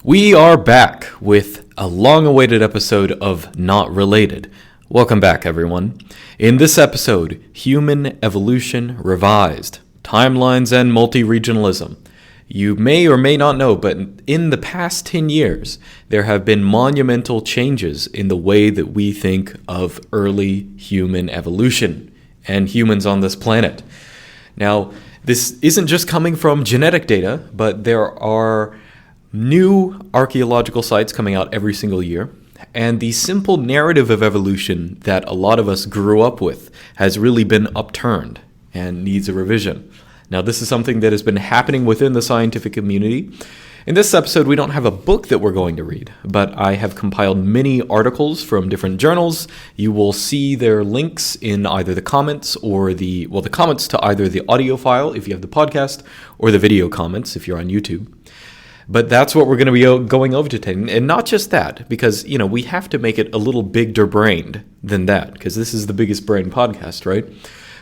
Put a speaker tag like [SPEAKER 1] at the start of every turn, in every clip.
[SPEAKER 1] We are back with a long-awaited episode of Not Related. Welcome back, everyone. In this episode, Human Evolution Revised, Timelines and Multiregionalism. You may or may not know, but in the past 10 years, there have been monumental changes in the way that we think of early human evolution and humans on this planet. Now, this isn't just coming from genetic data, but there are new archeological sites coming out every single year, and the simple narrative of evolution that a lot of us grew up with has really been upturned and needs a revision. Now, this is something that has been happening within the scientific community. In this episode, we don't have a book that we're going to read, but I have compiled many articles from different journals. You will see their links in either the comments or the comments to either the audio file if you have the podcast or the video comments if you're on YouTube. But that's what we're going to be going over today. And not just that, because, we have to make it a little bigger brained than that, because this is the biggest brain podcast, right?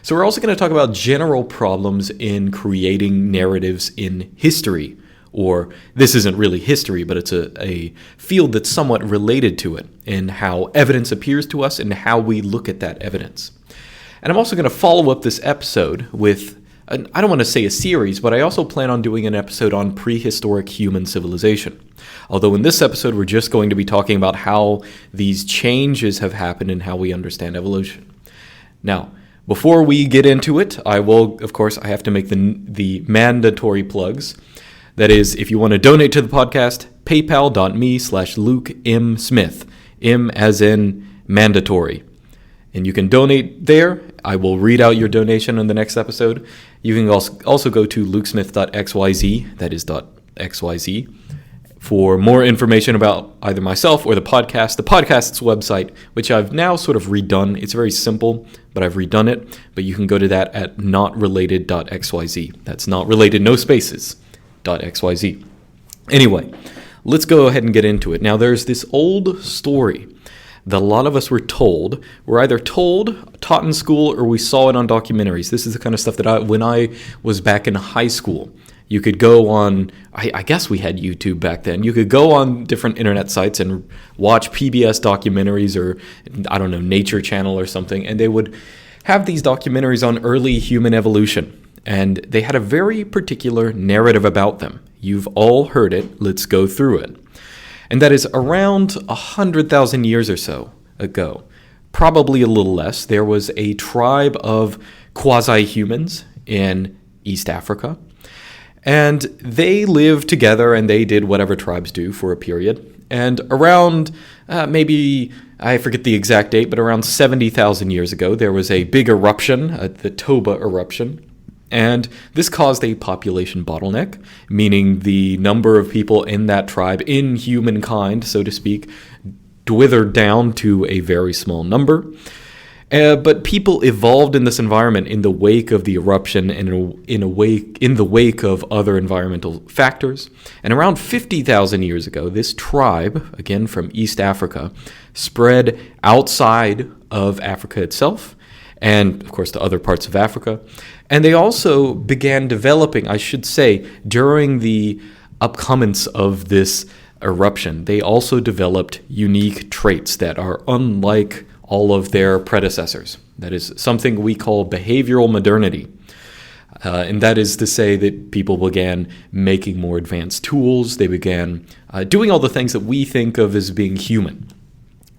[SPEAKER 1] So we're also going to talk about general problems in creating narratives in history. Or this isn't really history, but it's a field that's somewhat related to it in how evidence appears to us and how we look at that evidence. And I'm also going to follow up this episode with I don't want to say a series, but I also plan on doing an episode on prehistoric human civilization. Although in this episode, we're just going to be talking about how these changes have happened and how we understand evolution. Now, before we get into it, I have to make the mandatory plugs. That is, if you want to donate to the podcast, paypal.me/Luke M. Smith, M as in mandatory. And you can donate there. I will read out your donation in the next episode. You can also go to lukesmith.xyz, that is .xyz, for more information about either myself or the podcast's website, which I've now sort of redone. It's very simple, but I've redone it. But you can go to that at notrelated.xyz. That's not related, no spaces, .xyz. Anyway, let's go ahead and get into it. Now, there's this old story that a lot of us were either taught in school, or we saw it on documentaries. This is the kind of stuff that when I was back in high school, you could go on, I guess we had YouTube back then. You could go on different internet sites and watch PBS documentaries or, Nature Channel or something, and they would have these documentaries on early human evolution. And they had a very particular narrative about them. You've all heard it. Let's go through it. And that is around 100,000 years or so ago, probably a little less, there was a tribe of quasi-humans in East Africa. And they lived together and they did whatever tribes do for a period. And around maybe, I forget the exact date, but around 70,000 years ago, there was a big eruption, the Toba eruption. And this caused a population bottleneck, meaning the number of people in that tribe, in humankind, so to speak, withered down to a very small number. But people evolved in this environment in the wake of the eruption and in the wake of other environmental factors. And around 50,000 years ago, this tribe, again from East Africa, spread outside of Africa itself, and, of course, to other parts of Africa. And they also began developing, I should say, during the upcomings of this eruption, they also developed unique traits that are unlike all of their predecessors. That is something we call behavioral modernity. And that is to say that people began making more advanced tools. They began doing all the things that we think of as being human,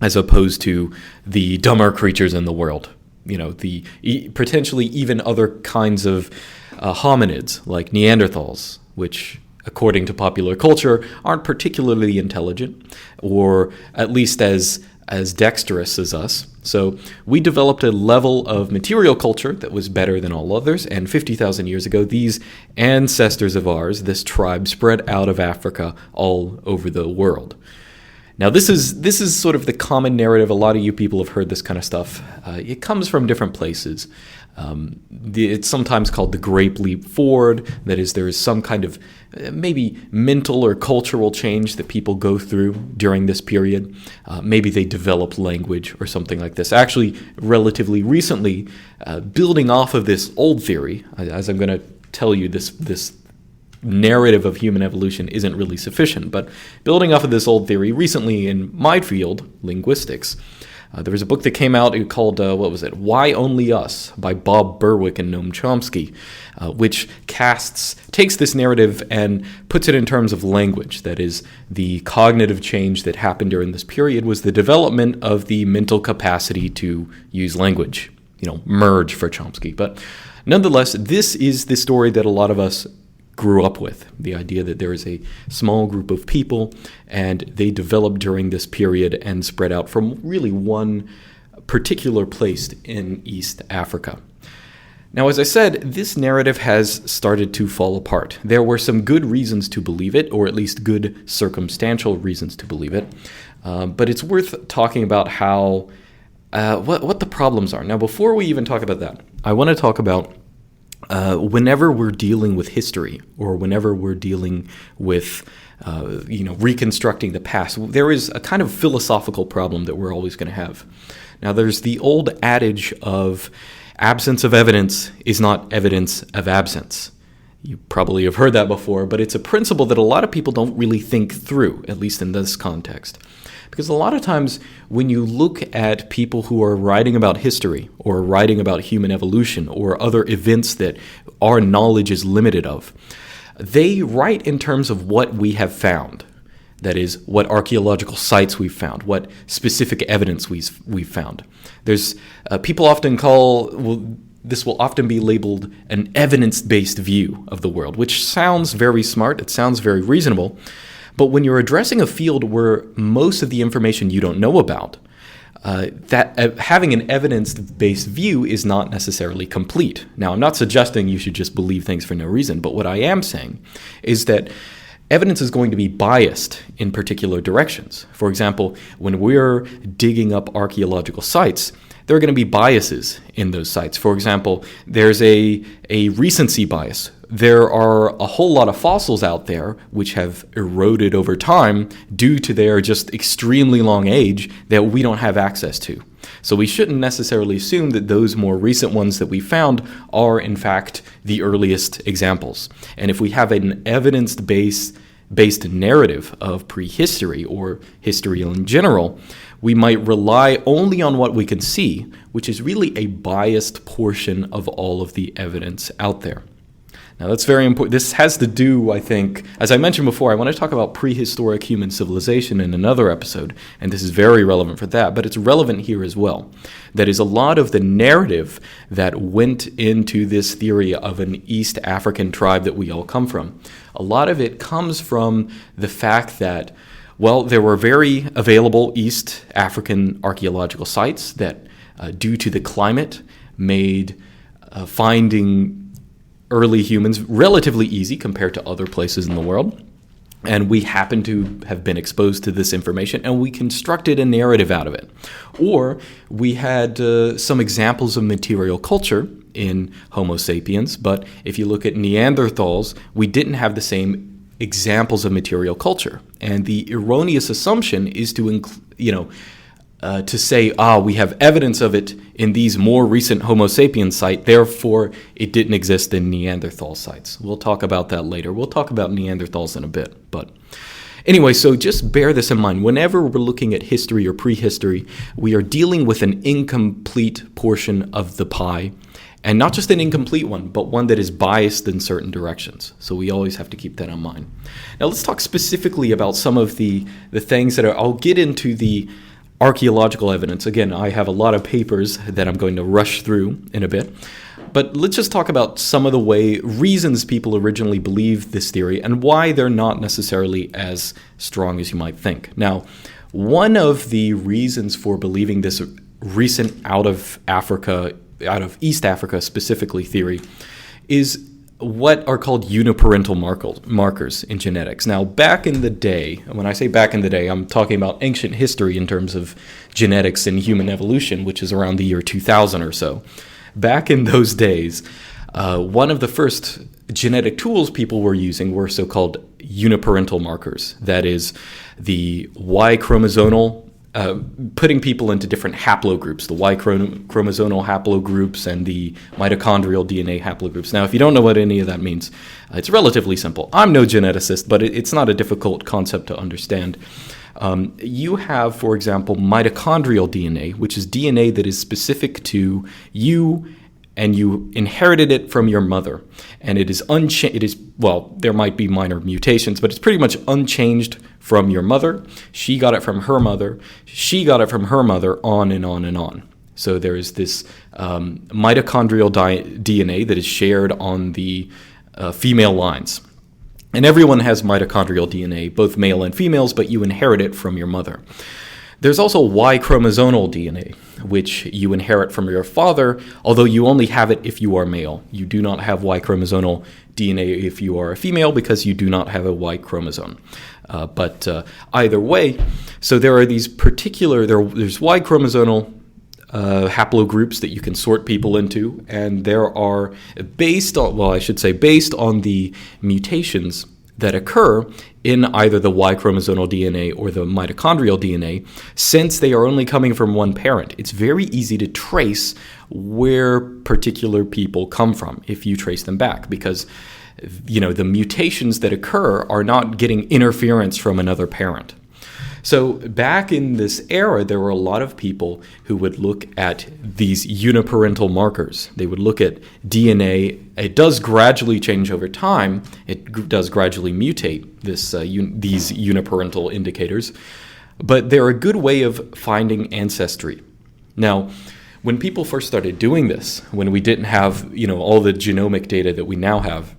[SPEAKER 1] as opposed to the dumber creatures in the world. Potentially even other kinds of hominids like Neanderthals, which, according to popular culture, aren't particularly intelligent, or at least as dexterous as us. So we developed a level of material culture that was better than all others, and 50,000 years ago, these ancestors of ours, this tribe, spread out of Africa all over the world. Now, this is sort of the common narrative. A lot of you people have heard this kind of stuff. It comes from different places. It's sometimes called the Great Leap Forward. That is, there is some kind of maybe mental or cultural change that people go through during this period. Maybe they develop language or something like this. Actually, relatively recently, building off of this old theory, as I'm going to tell you this narrative of human evolution isn't really sufficient. But building off of this old theory, recently in my field, linguistics, there was a book that came out called, Why Only Us by Bob Berwick and Noam Chomsky, which takes this narrative and puts it in terms of language. That is, the cognitive change that happened during this period was the development of the mental capacity to use language, merge for Chomsky. But nonetheless, this is the story that a lot of us grew up with, the idea that there is a small group of people and they developed during this period and spread out from really one particular place in East Africa. Now, as I said, this narrative has started to fall apart. There were some good reasons to believe it, or at least good circumstantial reasons to believe it, but it's worth talking about how what the problems are. Now, before we even talk about that, I want to talk about whenever we're dealing with history or whenever we're dealing with, reconstructing the past, there is a kind of philosophical problem that we're always going to have. Now, there's the old adage of absence of evidence is not evidence of absence. You probably have heard that before, but it's a principle that a lot of people don't really think through, at least in this context. Because a lot of times when you look at people who are writing about history or writing about human evolution or other events that our knowledge is limited of, they write in terms of what we have found. That is, what archeological sites we've found, what specific evidence we've found. There's people often this will often be labeled an evidence-based view of the world, which sounds very smart, it sounds very reasonable. But when you're addressing a field where most of the information you don't know about, having an evidence-based view is not necessarily complete. Now, I'm not suggesting you should just believe things for no reason, but what I am saying is that evidence is going to be biased in particular directions. For example, when we're digging up archaeological sites, there are going to be biases in those sites. For example, there's a recency bias. There are a whole lot of fossils out there which have eroded over time due to their just extremely long age that we don't have access to. So we shouldn't necessarily assume that those more recent ones that we found are in fact the earliest examples. And if we have an evidence-based narrative of prehistory or history in general, we might rely only on what we can see, which is really a biased portion of all of the evidence out there. Now, that's very important. This has to do, I think, as I mentioned before, I want to talk about prehistoric human civilization in another episode, and this is very relevant for that, but it's relevant here as well. That is, a lot of the narrative that went into this theory of an East African tribe that we all come from, a lot of it comes from the fact that, well, there were very available East African archaeological sites that, due to the climate, made finding early humans relatively easy compared to other places in the world. And we happen to have been exposed to this information and we constructed a narrative out of it. Or we had some examples of material culture in Homo sapiens, but if you look at Neanderthals, we didn't have the same examples of material culture. And the erroneous assumption is to say, we have evidence of it in these more recent Homo sapiens sites, therefore it didn't exist in Neanderthal sites. We'll talk about that later. We'll talk about Neanderthals in a bit. But anyway, so just bear this in mind. Whenever we're looking at history or prehistory, we are dealing with an incomplete portion of the pie. And not just an incomplete one, but one that is biased in certain directions. So we always have to keep that in mind. Now let's talk specifically about some of the things that I'll get into the archaeological evidence. Again, I have a lot of papers that I'm going to rush through in a bit. But let's just talk about some of the reasons people originally believed this theory and why they're not necessarily as strong as you might think. Now, one of the reasons for believing this recent out of East Africa specifically theory is what are called uniparental markers in genetics. Now, back in the day, when I say back in the day, I'm talking about ancient history in terms of genetics and human evolution, which is around the year 2000 or so. Back in those days, one of the first genetic tools people were using were so-called uniparental markers. That is, the Y-chromosomal putting people into different haplogroups, the Y-chromosomal haplogroups and the mitochondrial DNA haplogroups. Now, if you don't know what any of that means, it's relatively simple. I'm no geneticist, but it's not a difficult concept to understand. You have, for example, mitochondrial DNA, which is DNA that is specific to you, and you inherited it from your mother. And it is there might be minor mutations, but it's pretty much unchanged from your mother. She got it from her mother. She got it from her mother, on and on and on. So there is this mitochondrial DNA that is shared on the female lines. And everyone has mitochondrial DNA, both male and females, but you inherit it from your mother. There's also Y-chromosomal DNA, which you inherit from your father, although you only have it if you are male. You do not have Y-chromosomal DNA if you are a female because you do not have a Y chromosome. But either way, so there are these there's Y-chromosomal haplogroups that you can sort people into, and there are, based on the mutations that occur in either the Y-chromosomal DNA or the mitochondrial DNA, since they are only coming from one parent, it's very easy to trace where particular people come from if you trace them back, because the mutations that occur are not getting interference from another parent. So back in this era, there were a lot of people who would look at these uniparental markers. They would look at DNA. It does gradually change over time. It does gradually mutate these uniparental indicators, but they're a good way of finding ancestry. Now, when people first started doing this, when we didn't have all the genomic data that we now have,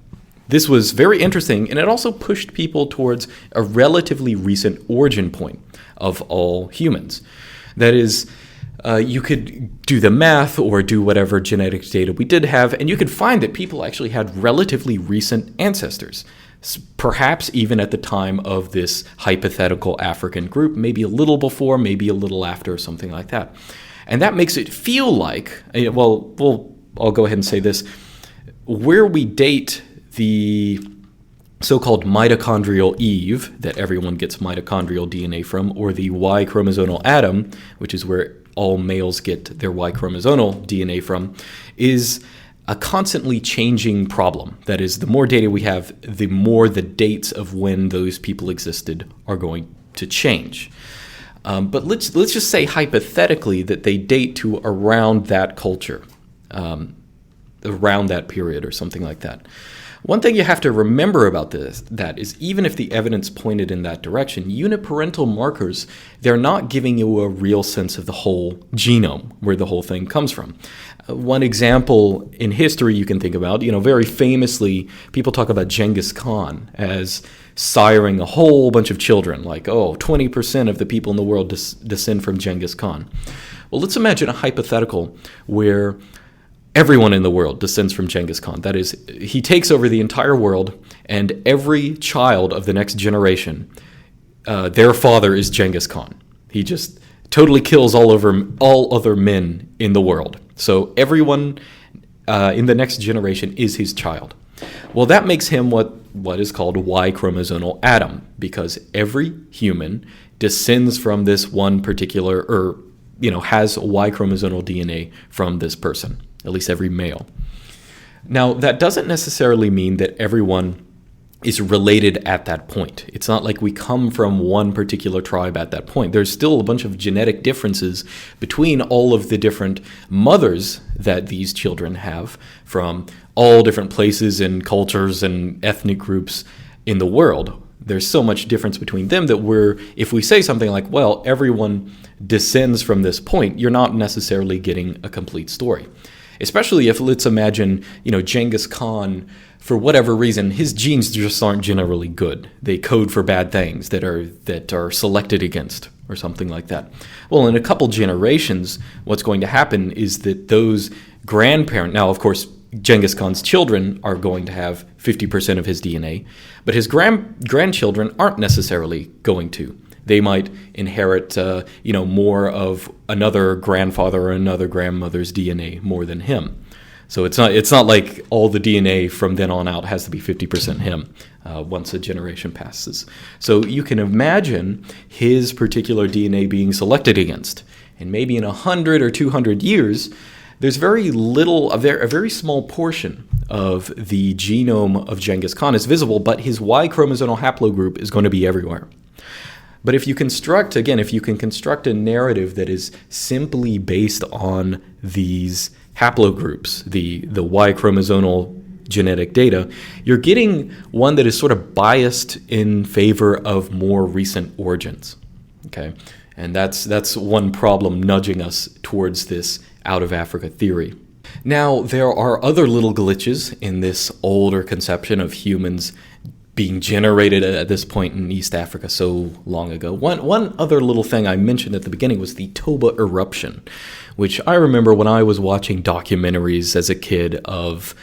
[SPEAKER 1] this was very interesting, and it also pushed people towards a relatively recent origin point of all humans. That is, you could do the math or do whatever genetic data we did have, and you could find that people actually had relatively recent ancestors, perhaps even at the time of this hypothetical African group, maybe a little before, maybe a little after, or something like that. And that makes it feel like, I'll go ahead and say this, where we date the so-called mitochondrial Eve, that everyone gets mitochondrial DNA from, or the Y-chromosomal atom, which is where all males get their Y-chromosomal DNA from, is a constantly changing problem. That is, the more data we have, the more the dates of when those people existed are going to change. But let's just say hypothetically that they date to around that culture, around that period or something like that. One thing you have to remember about that is even if the evidence pointed in that direction, uniparental markers, they're not giving you a real sense of the whole genome, where the whole thing comes from. One example in history you can think about, very famously, people talk about Genghis Khan as siring a whole bunch of children, like, 20% of the people in the world descend from Genghis Khan. Well, let's imagine a hypothetical where everyone in the world descends from Genghis Khan. That is, he takes over the entire world, and every child of the next generation, their father is Genghis Khan. He just totally kills all other men in the world. So everyone in the next generation is his child. Well, that makes him what is called a Y-chromosomal atom, because every human descends from this one particular, has Y-chromosomal DNA from this person. At least every male. Now, that doesn't necessarily mean that everyone is related at that point. It's not like we come from one particular tribe at that point. There's still a bunch of genetic differences between all of the different mothers that these children have from all different places and cultures and ethnic groups in the world. There's so much difference between them that if we say something like, well, everyone descends from this point, you're not necessarily getting a complete story. Especially if, let's imagine, Genghis Khan, for whatever reason, his genes just aren't generally good. They code for bad things that are selected against or something like that. Well, in a couple generations, what's going to happen is that those grandparents, now, of course, Genghis Khan's children are going to have 50% of his DNA, but his grandchildren aren't necessarily going to. They might inherit, more of another grandfather or another grandmother's DNA more than him. So it's not like all the DNA from then on out has to be 50% him. once a generation passes. So you can imagine his particular DNA being selected against. And maybe in 100 or 200 years, there's very little, a very small portion of the genome of Genghis Khan is visible, but his Y-chromosomal haplogroup is going to be everywhere. But if you can construct a narrative that is simply based on these haplogroups, the Y-chromosomal genetic data, you're getting one that is sort of biased in favor of more recent origins. Okay, and that's one problem nudging us towards this out of Africa theory. Now, there are other little glitches in this older conception of humans being generated at this point in East Africa so long ago. One other little thing I mentioned at the beginning was the Toba eruption, which I remember when I was watching documentaries as a kid of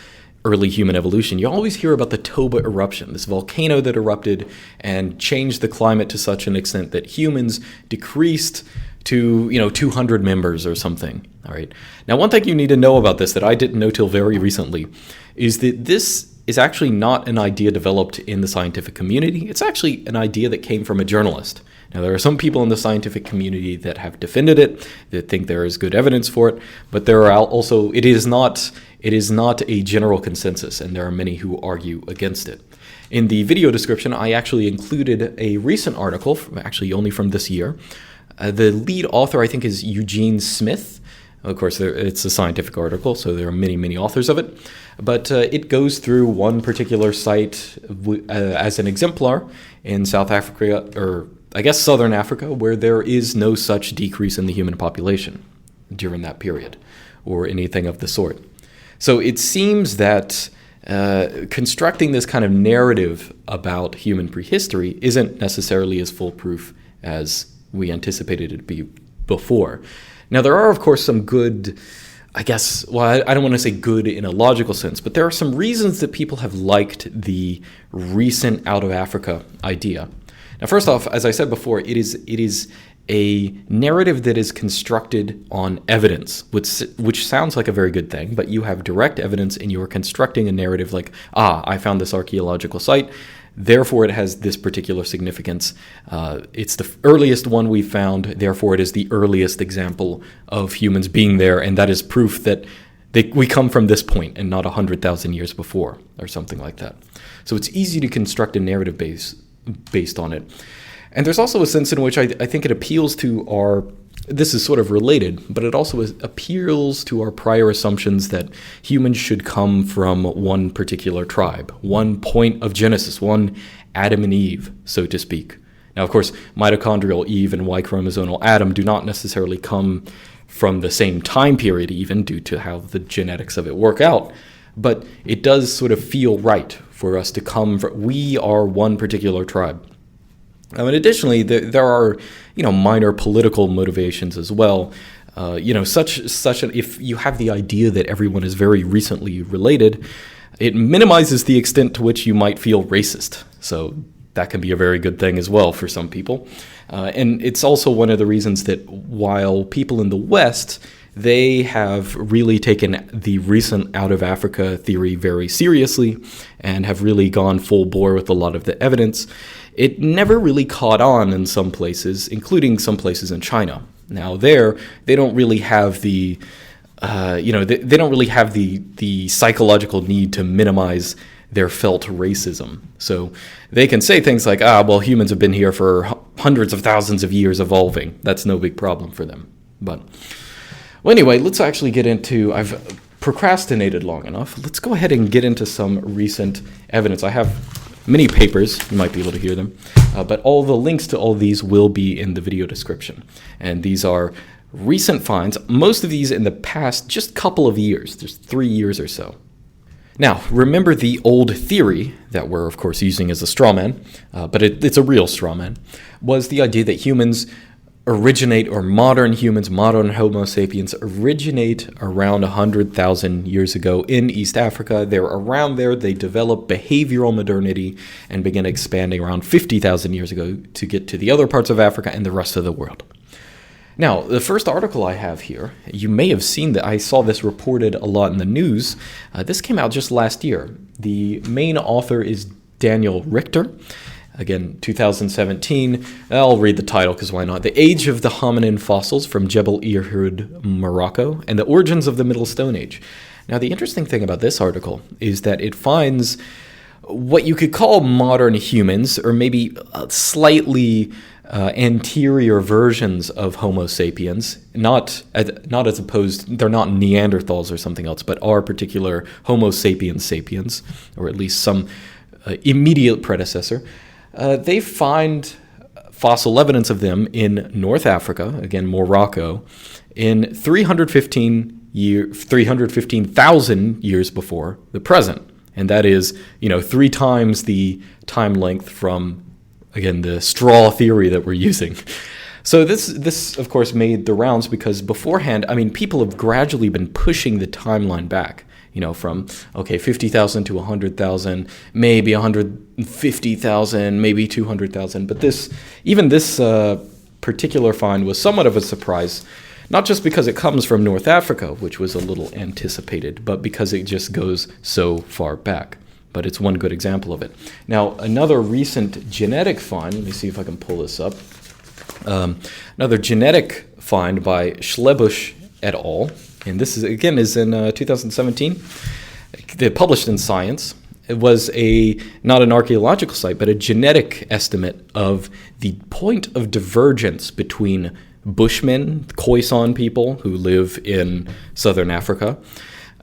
[SPEAKER 1] early human evolution. You always hear about the Toba eruption, this volcano that erupted and changed the climate to such an extent that humans decreased to 200 members or something. All right. Now, one thing you need to know about this that I didn't know till very recently is that this is actually not an idea developed in the scientific community. It's actually an idea that came from a journalist. Now, there are some people in the scientific community that have defended it, that think there is good evidence for it, but there are also, it is not a general consensus, and there are many who argue against it. In the video description, I actually included a recent article, actually only from this year. The lead author, I think, is Eugene Smith. Of course, it's a scientific article, so there are many, many authors of it. But it goes through one particular site as an exemplar in South Africa, or I guess Southern Africa, where there is no such decrease in the human population during that period, or anything of the sort. So it seems that constructing this kind of narrative about human prehistory isn't necessarily as foolproof as we anticipated it to be before. Now, there are, of course, some good, I don't want to say good in a logical sense, but there are some reasons that people have liked the recent out of Africa idea. Now, first off, as I said before, it is a narrative that is constructed on evidence, which sounds like a very good thing, but you have direct evidence and you are constructing a narrative like, I found this archaeological site, therefore it has this particular significance. It's the earliest one we found, therefore it is the earliest example of humans being there, and that is proof that we come from this point and not 100,000 years before, or something like that. So it's easy to construct a narrative based on it. And there's also a sense in which I think it appeals to this is sort of related, but it also appeals to our prior assumptions that humans should come from one particular tribe, one point of genesis, one Adam and Eve, so to speak. Now, of course, mitochondrial Eve and Y-chromosomal Adam do not necessarily come from the same time period, even due to how the genetics of it work out, but it does sort of feel right for us to come from, we are one particular tribe. And additionally, there are, minor political motivations as well. If you have the idea that everyone is very recently related, it minimizes the extent to which you might feel racist. So that can be a very good thing as well for some people. And it's also one of the reasons that while people in the West, they have really taken the recent out of Africa theory very seriously and have really gone full bore with a lot of the evidence, it never really caught on in some places, including some places in China. Now they don't really have the psychological need to minimize their felt racism. So they can say things like, humans have been here for hundreds of thousands of years evolving. That's no big problem for them. Well, anyway, let's actually get into, I've procrastinated long enough. Let's go ahead and get into some recent evidence. I have many papers, you might be able to hear them, but all the links to all these will be in the video description. And these are recent finds, most of these in the past just couple of years, just 3 years or so. Now, remember the old theory that we're, of course, using as a straw man, but it's a real straw man, was the idea that humans originate, or modern humans, modern Homo sapiens, originate around 100,000 years ago in East Africa. They're around there, they develop behavioral modernity and begin expanding around 50,000 years ago to get to the other parts of Africa and the rest of the world. Now, the first article I have here, you may have seen that I saw this reported a lot in the news. This came out just last year. The main author is Daniel Richter. Again, 2017. I'll read the title because why not? The Age of the Hominin Fossils from Jebel Irhoud, Morocco, and the Origins of the Middle Stone Age. Now, the interesting thing about this article is that it finds what you could call modern humans, or maybe slightly anterior versions of Homo sapiens, not as opposed, they're not Neanderthals or something else, but our particular Homo sapiens sapiens, or at least some immediate predecessor. They find fossil evidence of them in North Africa, again Morocco, in 315,000 years before the present. And that is, 3 times the time length from, again, the straw theory that we're using. So this of course made the rounds because beforehand, people have gradually been pushing the timeline back, from 50,000 to 100,000, maybe 150,000, maybe 200,000. But this particular find was somewhat of a surprise, not just because it comes from North Africa, which was a little anticipated, but because it just goes so far back. But it's one good example of it. Now, another recent genetic find, let me see if I can pull this up. Another genetic find by Schlebusch et al., and this is in 2017. They published in Science. It was not an archaeological site, but a genetic estimate of the point of divergence between Bushmen, Khoisan people who live in southern Africa,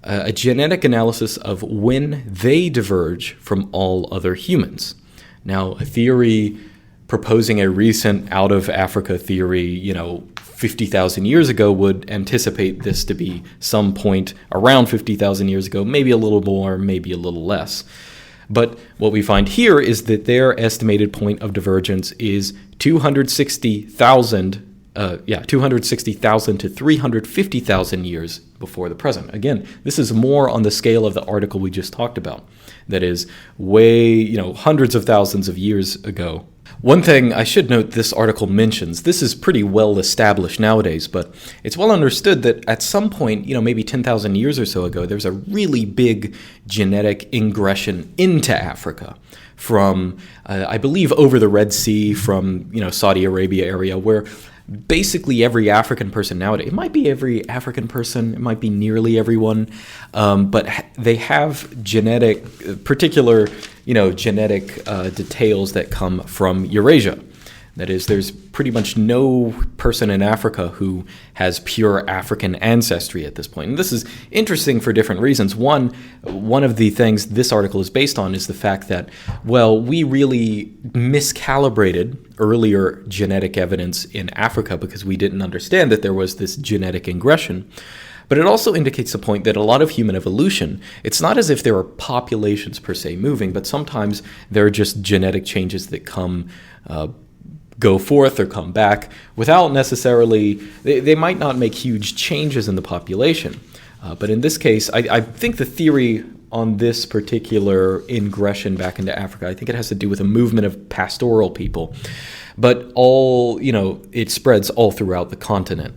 [SPEAKER 1] a genetic analysis of when they diverge from all other humans. Now, a theory proposing a recent out-of-Africa theory, 50,000 years ago would anticipate this to be some point around 50,000 years ago, maybe a little more, maybe a little less. But what we find here is that their estimated point of divergence is 260,000 to 350,000 years before the present. Again, this is more on the scale of the article we just talked about. That is way, hundreds of thousands of years ago. One thing I should note this article mentions, this is pretty well established nowadays, but it's well understood that at some point, maybe 10,000 years or so ago, there's a really big genetic ingression into Africa from, I believe, over the Red Sea, from, Saudi Arabia area, where basically every African person nowadays, it might be every African person, it might be nearly everyone, but they have particular genetic details that come from Eurasia. That is, there's pretty much no person in Africa who has pure African ancestry at this point. And this is interesting for different reasons. One of the things this article is based on is the fact that, we really miscalibrated earlier genetic evidence in Africa because we didn't understand that there was this genetic ingression. But it also indicates the point that a lot of human evolution, it's not as if there are populations per se moving, but sometimes there are just genetic changes that go forth or come back without necessarily, they might not make huge changes in the population. But in this case, I think the theory on this particular ingression back into Africa, I think it has to do with a movement of pastoral people. But it spreads all throughout the continent.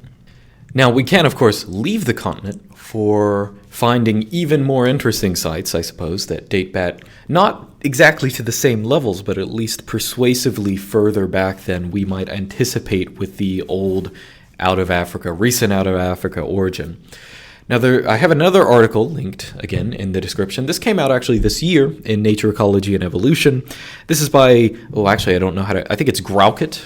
[SPEAKER 1] Now, we can, of course, leave the continent for finding even more interesting sites, I suppose, that date back not exactly to the same levels, but at least persuasively further back than we might anticipate with the old recent out of Africa origin. Now, I have another article linked, again, in the description. This came out actually this year in Nature, Ecology, and Evolution. This is by, I don't know I think it's Grauket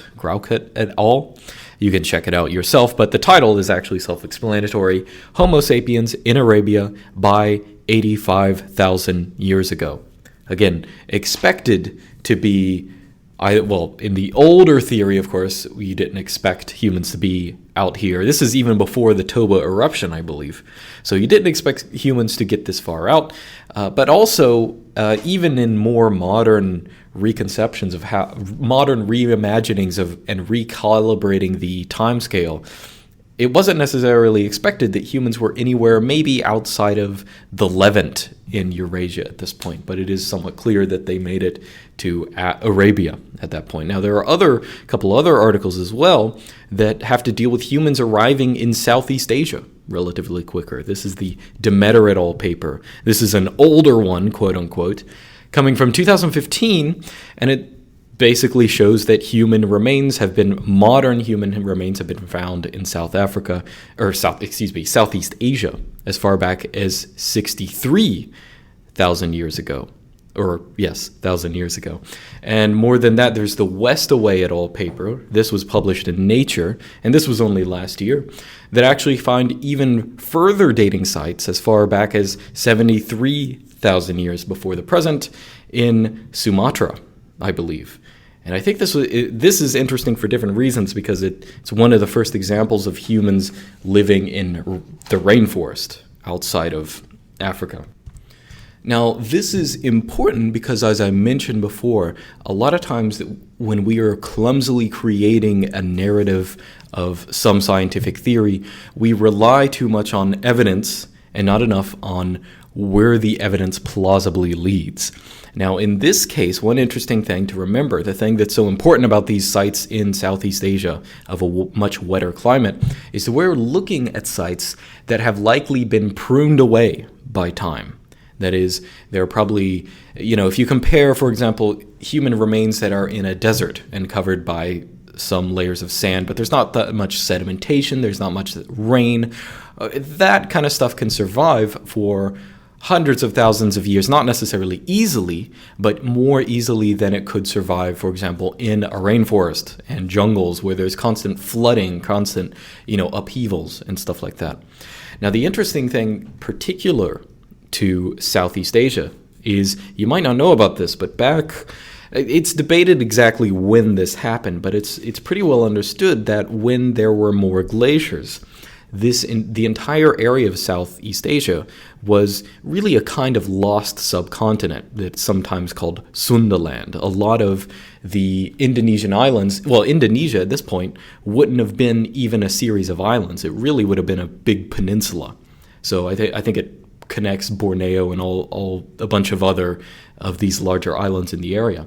[SPEAKER 1] et al. You can check it out yourself, but the title is actually self-explanatory. Homo sapiens in Arabia by 85,000 years ago. Again, expected to be, in the older theory, of course, we didn't expect humans to be out here. This is even before the Toba eruption, I believe. So you didn't expect humans to get this far out. But also, even in more modern reconceptions of modern reimaginings and recalibrating the timescale, it wasn't necessarily expected that humans were anywhere maybe outside of the Levant in Eurasia at this point, but it is somewhat clear that they made it to Arabia at that point. Now, there are a couple other articles as well that have to deal with humans arriving in Southeast Asia relatively quicker. This is the Demeter et al. Paper. This is an older one, quote unquote. coming from 2015, and it basically shows that modern human remains have been found in Southeast Asia as far back as 63,000 years ago. Or, yes, 1,000 years ago. And more than that, there's the West Away et al. Paper. This was published in Nature, and this was only last year, that actually find even further dating sites as far back as 73,000 years before the present in Sumatra, I believe. And I think this is interesting for different reasons, because it's one of the first examples of humans living in the rainforest outside of Africa. Now, this is important because, as I mentioned before, a lot of times when we are clumsily creating a narrative of some scientific theory, we rely too much on evidence and not enough on where the evidence plausibly leads. Now, in this case, one interesting thing to remember, the thing that's so important about these sites in Southeast Asia of a much wetter climate, is that we're looking at sites that have likely been pruned away by time. That is, they're probably, if you compare, for example, human remains that are in a desert and covered by some layers of sand, but there's not that much sedimentation, there's not much rain, that kind of stuff can survive for hundreds of thousands of years, not necessarily easily, but more easily than it could survive, for example, in a rainforest and jungles where there's constant flooding, constant, upheavals and stuff like that. Now, the interesting thing, particular to Southeast Asia, is, you might not know about this, but it's debated exactly when this happened, but it's pretty well understood that when there were more glaciers, the entire area of Southeast Asia was really a kind of lost subcontinent that's sometimes called Sundaland. A lot of the Indonesian islands, Indonesia at this point wouldn't have been even a series of islands. It really would have been a big peninsula. So I think it connects Borneo and a bunch of other of these larger islands in the area.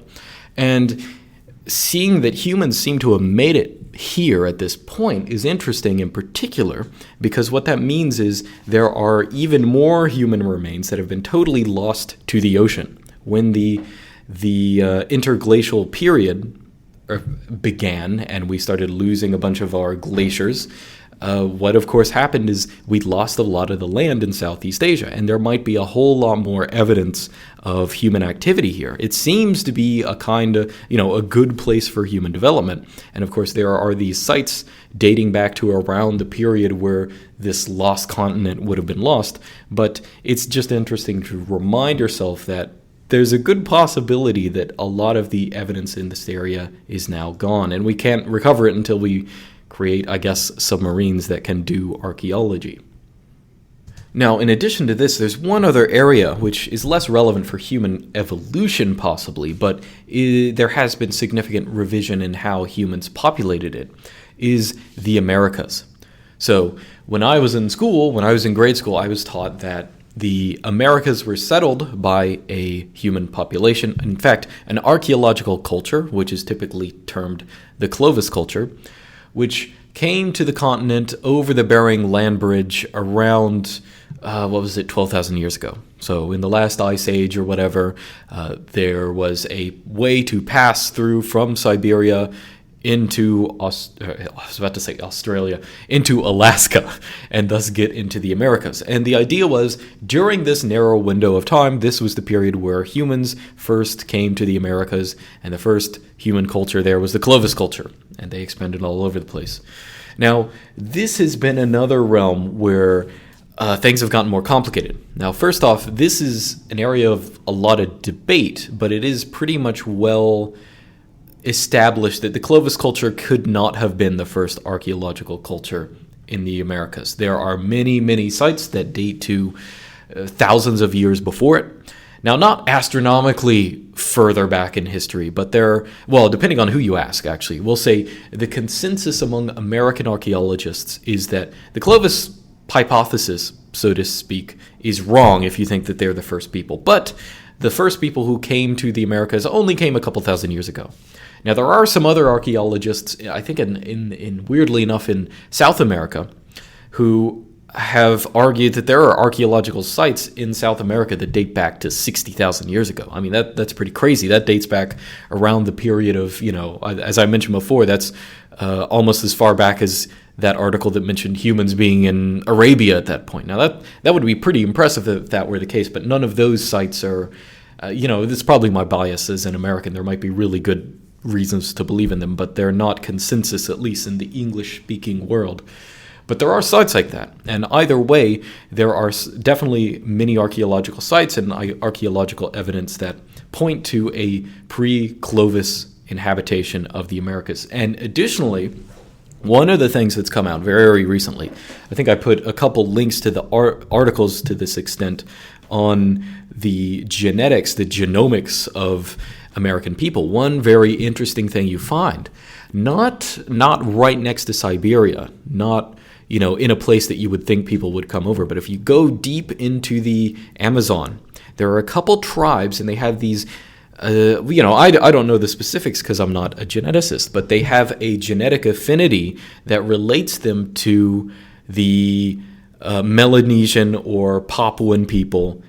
[SPEAKER 1] And seeing that humans seem to have made it here at this point is interesting, in particular because what that means is there are even more human remains that have been totally lost to the ocean. When the interglacial period began and we started losing a bunch of our glaciers, what of course happened is we lost a lot of the land in Southeast Asia, and there might be a whole lot more evidence of human activity here. It seems to be a kind of, a good place for human development. And of course there are these sites dating back to around the period where this lost continent would have been lost. But it's just interesting to remind yourself that there's a good possibility that a lot of the evidence in this area is now gone, and we can't recover it until we create, I guess, submarines that can do archaeology. Now, in addition to this, there's one other area which is less relevant for human evolution, possibly, but there has been significant revision in how humans populated it, is the Americas. So, when I was in grade school, I was taught that the Americas were settled by a human population, in fact, an archeological culture, which is typically termed the Clovis culture, which came to the continent over the Bering Land Bridge around, 12,000 years ago. So in the last ice age or whatever, there was a way to pass through from Siberia into Australia, into Alaska, and thus get into the Americas. And the idea was, during this narrow window of time, this was the period where humans first came to the Americas, and the first human culture there was the Clovis culture, and they expanded all over the place. Now, this has been another realm where things have gotten more complicated. Now, first off, this is an area of a lot of debate, but it is pretty much well established that the Clovis culture could not have been the first archaeological culture in the Americas. There are many, many sites that date to thousands of years before it. Now, not astronomically further back in history, but depending on who you ask, actually, we'll say the consensus among American archaeologists is that the Clovis hypothesis, so to speak, is wrong if you think that they're the first people. But the first people who came to the Americas only came a couple thousand years ago. Now, there are some other archaeologists, I think in weirdly enough, in South America, who have argued that there are archaeological sites in South America that date back to 60,000 years ago. I mean, that's pretty crazy. That dates back around the period of, as I mentioned before, that's almost as far back as that article that mentioned humans being in Arabia at that point. Now, that would be pretty impressive if that were the case, but none of those sites are, this is probably my bias as an American. There might be really good reasons to believe in them, but they're not consensus, at least in the English-speaking world. But there are sites like that. And either way, there are definitely many archaeological sites and archaeological evidence that point to a pre-Clovis inhabitation of the Americas. And additionally, one of the things that's come out very recently, I think I put a couple links to the articles to this extent on the genetics, the genomics of American people. One very interesting thing you find, not right next to Siberia, not in a place that you would think people would come over. But if you go deep into the Amazon, there are a couple tribes, and they have these, I don't know the specifics because I'm not a geneticist, but they have a genetic affinity that relates them to the Melanesian or Papuan people,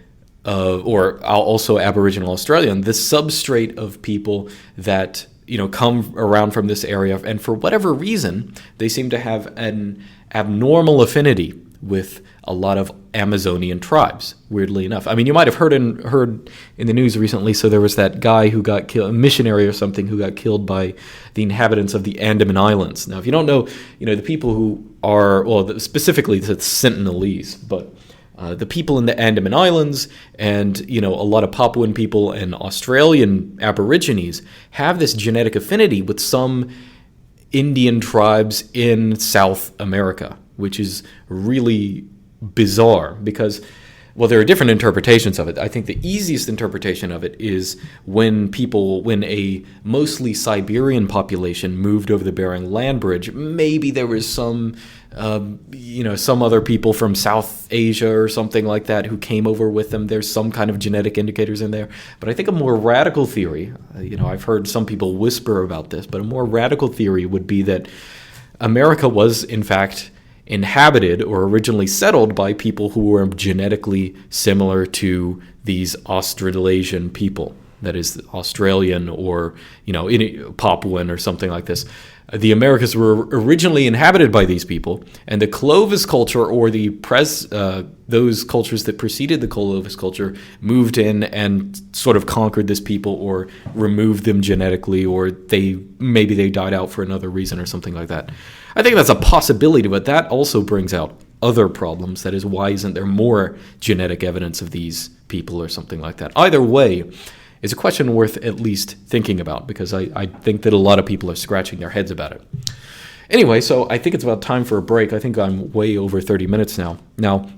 [SPEAKER 1] or also Aboriginal Australian, the substrate of people that come around from this area, and for whatever reason, they seem to have an abnormal affinity with a lot of Amazonian tribes, weirdly enough. I mean, you might have heard in the news recently, so there was that guy who got killed, a missionary or something, who got killed by the inhabitants of the Andaman Islands. Now, if you don't know, the people who are, specifically it's Sentinelese, but the people in the Andaman Islands and, a lot of Papuan people and Australian Aborigines have this genetic affinity with some Indian tribes in South America, which is really bizarre because, there are different interpretations of it. I think the easiest interpretation of it is when a mostly Siberian population moved over the Bering Land Bridge, maybe there was some other people from South Asia or something like that who came over with them. There's some kind of genetic indicators in there. But I think a more radical theory, I've heard some people whisper about this, but a more radical theory would be that America was, in fact, inhabited or originally settled by people who were genetically similar to these Australasian people. That is Australian or, Papuan or something like this. The Americas were originally inhabited by these people, and the Clovis culture, or those cultures that preceded the Clovis culture, moved in and sort of conquered this people or removed them genetically, or maybe they died out for another reason or something like that. I think that's a possibility, but that also brings out other problems. That is, why isn't there more genetic evidence of these people or something like that? Either way, it's a question worth at least thinking about, because I think that a lot of people are scratching their heads about it. Anyway, so I think it's about time for a break. I think I'm way over 30 minutes now. Now,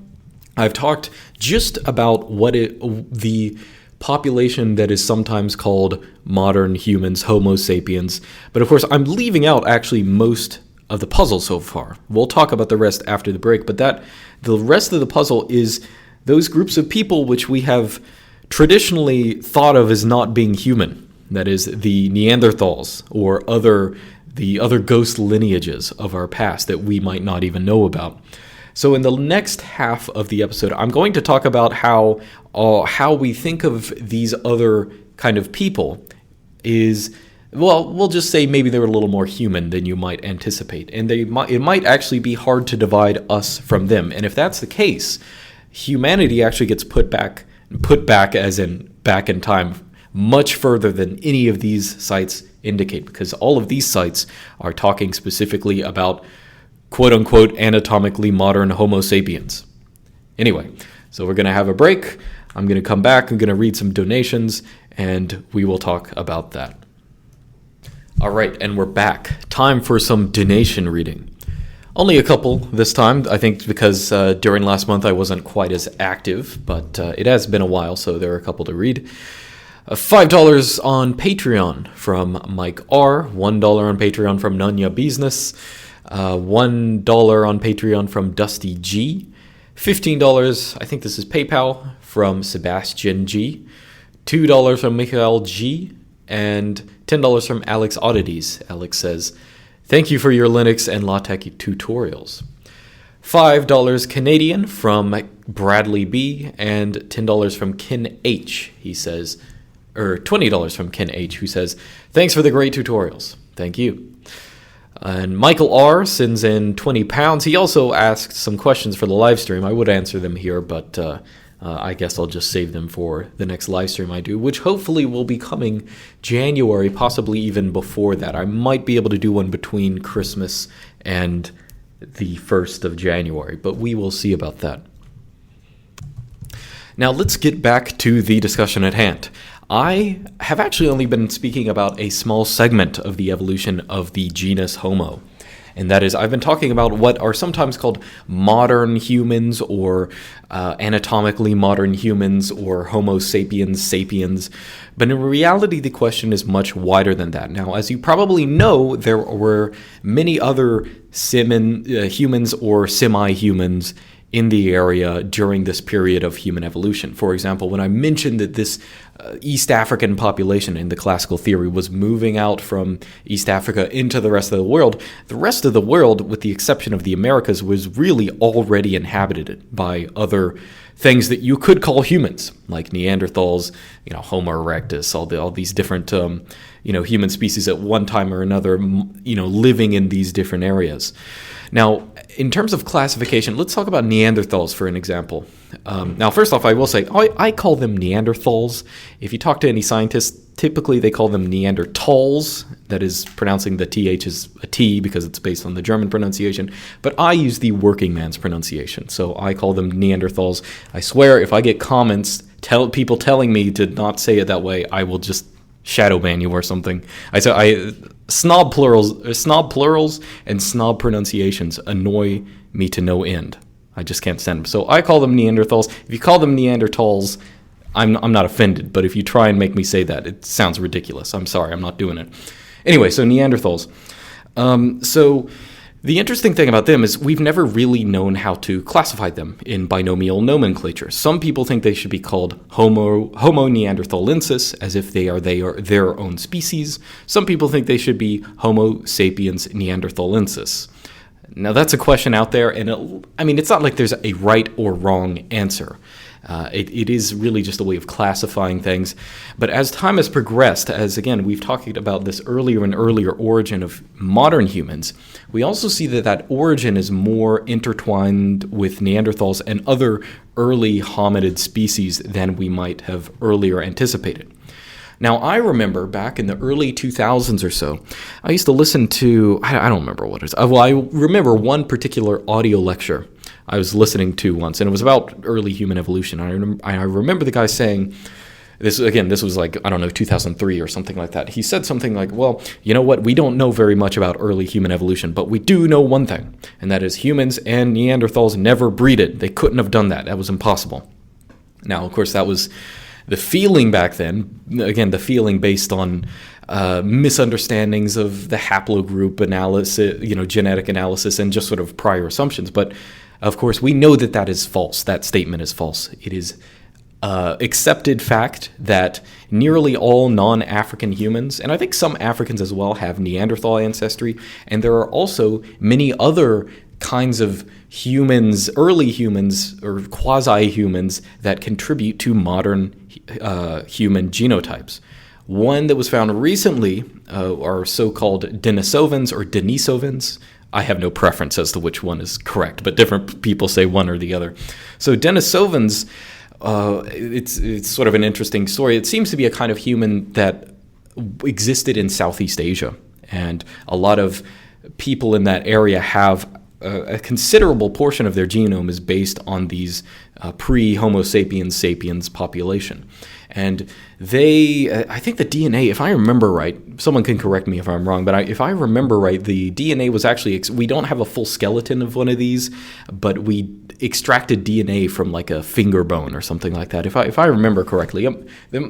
[SPEAKER 1] I've talked just about the population that is sometimes called modern humans, Homo sapiens. But of course, I'm leaving out actually most of the puzzle so far. We'll talk about the rest after the break, but the rest of the puzzle is those groups of people which we have traditionally thought of as not being human. That is, the Neanderthals or the other ghost lineages of our past that we might not even know about. So in the next half of the episode, I'm going to talk about how we think of these other kind of people is, we'll just say maybe they're a little more human than you might anticipate. And it might actually be hard to divide us from them. And if that's the case, humanity actually gets put back as in back in time much further than any of these sites indicate, because all of these sites are talking specifically about quote-unquote anatomically modern Homo sapiens. Anyway, so we're going to have a break. I'm going to come back. I'm going to read some donations, and we will talk about that. All right, and we're back. Time for some donation reading. Only a couple this time, I think, because during last month I wasn't quite as active, but it has been a while, so there are a couple to read. $5 on Patreon from Mike R. $1 on Patreon from Nanya Business. $1 on Patreon from Dusty G. $15, I think this is PayPal, from Sebastian G. $2 from Michael G. And $10 from Alex Oddities. Alex says, "Thank you for your Linux and LaTeX tutorials." $5 Canadian from Bradley B, and $10 from Ken H, he says, or $20 from Ken H, who says, thanks for the great tutorials. Thank you. And Michael R sends in £20. He also asked some questions for the live stream. I would answer them here, but I guess I'll just save them for the next live stream I do, which hopefully will be coming January, possibly even before that. I might be able to do one between Christmas and the 1st of January, but we will see about that. Now let's get back to the discussion at hand. I have actually only been speaking about a small segment of the evolution of the genus Homo. And that is, I've been talking about what are sometimes called modern humans, or anatomically modern humans, or Homo sapiens sapiens. But in reality, the question is much wider than that. Now, as you probably know, there were many other humans or semi-humans in the area during this period of human evolution. For example, when I mentioned that this East African population in the classical theory was moving out from East Africa into the rest of the world, with the exception of the Americas, was really already inhabited by other things that you could call humans, like Neanderthals, Homo erectus, all these different human species at one time or another, living in these different areas. Now, in terms of classification, let's talk about Neanderthals for an example. Now, first off, I will say, I call them Neanderthals. If you talk to any scientists, typically they call them Neanderthals. That is, pronouncing the TH as a T because it's based on the German pronunciation. But I use the working man's pronunciation, so I call them Neanderthals. I swear, if I get comments, people telling me to not say it that way, I will just shadow ban you or something. Snob plurals and snob pronunciations annoy me to no end. I just can't stand them. So I call them Neanderthals. If you call them Neanderthals, I'm not offended. But if you try and make me say that, it sounds ridiculous. I'm sorry, I'm not doing it. Anyway, so Neanderthals. So the interesting thing about them is we've never really known how to classify them in binomial nomenclature. Some people think they should be called Homo neanderthalensis, as if they are their own species. Some people think they should be Homo sapiens neanderthalensis. Now that's a question out there, and it's not like there's a right or wrong answer. It is really just a way of classifying things. But as time has progressed, as again, we've talked about this earlier and earlier origin of modern humans, we also see that origin is more intertwined with Neanderthals and other early hominid species than we might have earlier anticipated. Now, I remember back in the early 2000s or so, I used to listen to, I don't remember what it is. I remember one particular audio lecture I was listening to once, and it was about early human evolution. I remember the guy saying, this was like, 2003 or something like that. He said something like, well, you know what, we don't know very much about early human evolution, but we do know one thing, and that is humans and Neanderthals never breeded. They couldn't have done that. That was impossible. Now, of course, that was the feeling back then, again, the feeling based on misunderstandings of the haplogroup analysis, genetic analysis, and just sort of prior assumptions. But of course, we know that is false. That statement is false. It is accepted fact that nearly all non-African humans, and I think some Africans as well, have Neanderthal ancestry, and there are also many other kinds of humans, early humans or quasi-humans, that contribute to modern human genotypes. One that was found recently are so-called Denisovans or Denisovans. I have no preference as to which one is correct, but different people say one or the other. So Denisovans, it's sort of an interesting story. It seems to be a kind of human that existed in Southeast Asia, and a lot of people in that area have a considerable portion of their genome is based on these pre-Homo sapiens sapiens population. And I think the DNA, if I remember right, someone can correct me if I'm wrong, but if I remember right, the DNA was actually, we don't have a full skeleton of one of these, but we extracted DNA from like a finger bone or something like that, if I remember correctly.